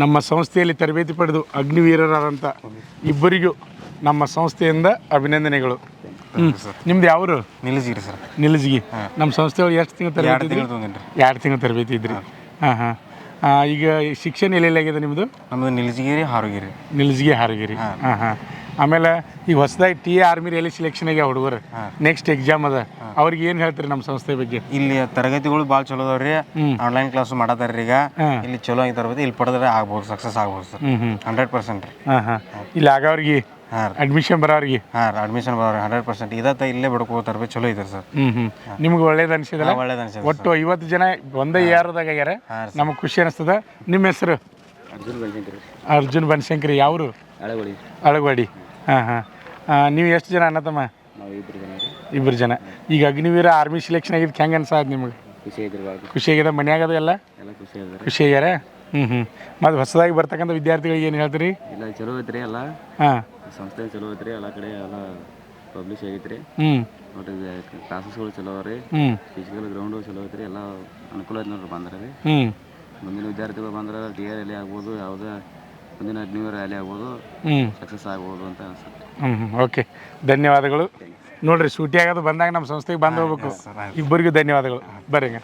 ನಮ್ಮ ಸಂಸ್ಥೆಯಲ್ಲಿ ತರಬೇತಿ ಪಡೆದು ಅಗ್ನಿವೀರರಾದಂಥ ಇಬ್ಬರಿಗೂ ನಮ್ಮ ಸಂಸ್ಥೆಯಿಂದ ಅಭಿನಂದನೆಗಳು. ನಿಮ್ದು ಯಾವರು? ನಿಲ್ಲಿಸಿರಿ ಸರ್. ನಿಲಜಗಿ. ನಮ್ಮ ಸಂಸ್ಥೆಯೊಳಗೆ ಎಷ್ಟು ತಿಂಗಳು ತರಬೇತಿ ಇದ್ರಿ? 2 ತಿಂಗಳು ತರಬೇತಿ ಇದ್ರಿ. ಹಾಂ. ಈಗ ಶಿಕ್ಷಣ ಎಲ್ಲೆಲ್ಲಾಗಿದೆ ನಿಮ್ಮದು? ನಮ್ಮದು ನಿಲಜಗಿರಿ ಹಾರೋಗಿರಿ. ನಿಲಜಗಿ ಹಾರೋಗಿರಿ. ಹಾಂ. ಆಮೇಲೆ ಈಗ ಹೊಸದಾಗಿ ಟಿ ಆರ್ಮಿ ಎಲ್ಲಿ ಸೆಲೆಕ್ಷನ್ ಆಗ್ಯಾವ ಹುಡುಗರು, ನೆಕ್ಸ್ಟ್ ಎಕ್ಸಾಮ್ ಅದ, ಅವ್ರಿಗೆ ಏನು ಹೇಳ್ತೀರಿ ನಮ್ಮ ಸಂಸ್ಥೆ ಬಗ್ಗೆ? ಇಲ್ಲಿ ತರಗತಿಗಳು ಭಾಳ ಚಲೋ ಅದಾವ್ರಿ. ಆನ್ಲೈನ್ ಕ್ಲಾಸ್ ಮಾಡತ್ತಾರ್ರಿ ಈಗ. ಇಲ್ಲಿ ಚಲೋ ಆಗಿ ತರಬೇತಿ ಇಲ್ಲಿ ಪಡೆದ್ರೆ ಆಗ್ಬೋದು, ಸಕ್ಸಸ್ ಆಗ್ಬೋದು ಸರ್. 100% ರೀ. ಹಾಂ. ಇಲ್ಲಿ ಆಗವ್ರಿಗೆ ಅಡ್ಮಿಷನ್ ಬರೋರಿಗೆ ಅಡ್ಮಿಷನ್ ಬರೋರಿ 100%. ಇದತ್ತ ಇಲ್ಲೇ ಬಿಡ್ಕೋ ತರಬೇತಿ ಚಲೋ ಇದೆ ಸರ್. ನಿಮ್ಗೆ ಒಳ್ಳೇದು ಅನಿಸಿದಲ್ಲ? ಒಳ್ಳೇದು ಅನ್ಸಿದೆ. ಒಟ್ಟು 50 ಜನ ಒಂದೇ ಯಾರದಾಗ ಆಗ್ಯಾರ. ನಮಗೆ ಖುಷಿ ಅನಿಸ್ತದ. ನಿಮ್ಮ ಹೆಸರು? ಅರ್ಜುನ್ ಬನಶಂಕರಿ. ಯಾವರು? ಅಳಗವಾಡಿ. ಹಾಂ. ನೀವು ಎಷ್ಟು ಜನ ಅಣ್ಣ ತಮ್ಮ? 2 ಜನ. ಈಗ ಅಗ್ನಿವೀರ ಆರ್ಮಿ ಸೆಲೆಕ್ಷನ್ ಆಗಿದ್ದು ಹೆಂಗೆ ಅನ್ಸಾದ ನಿಮಗೆ? ಖುಷಿ ಆಗಿದೆ. ಮನ್ಯಾಗದ ಎಲ್ಲ ಖುಷಿ ಆಗ್ಯಾರ? ಮತ್ತು ಹೊಸದಾಗಿ ಬರ್ತಕ್ಕಂಥ ವಿದ್ಯಾರ್ಥಿಗಳಿಗೆ ಏನು ಹೇಳ್ತೀರಿ? ಇಲ್ಲ ಚಲೋ ಐತ್ರಿ ಎಲ್ಲ. ಹಾಂ. ಸಂಸ್ಥೆ ಚಲೋ ಐತ್ರಿ. ಎಲ್ಲ ಕಡೆ ಎಲ್ಲ ಪಬ್ಲಿಷ್ ಆಗೈತ್ರಿ. ಒಟ್ಟು ಕ್ಲಾಸಸ್ಗಳು ಚಲೋ ಅವ್ರಿ. ಫಿಸಿಕಲ್ ಗ್ರೌಂಡು ಚಲೋ ಐತ್ರಿ. ಎಲ್ಲ ಅನುಕೂಲ ಐತೆ ನೋಡ್ರಿ ಬಂದ್ರೆ ರೀ. ಮುಂದಿನ ವಿದ್ಯಾರ್ಥಿಗಳು ಬಂದ್ರೆ ಟಿ ಆರ್ ಎಲ್ಲಿ ಆಗ್ಬೋದು, ಯಾವುದೇ ಮುಂದಿನ ಅಗ್ನಿವೀರ ರ್ಯಾಲಿ ಆಗ್ಬೋದು, ಸಕ್ಸಸ್ ಆಗ್ಬೋದು ಅಂತ ಅನ್ಸುತ್ತೆ. ಓಕೆ, ಧನ್ಯವಾದಗಳು. ನೋಡ್ರಿ ಸೂಟಿ ಆಗೋದು ಬಂದಾಗ ನಮ್ಮ ಸಂಸ್ಥೆಗೆ ಬಂದು ಹೋಗ್ಬೇಕು. ಇಬ್ಬರಿಗೂ ಧನ್ಯವಾದಗಳು. ಬರ್ರಿ.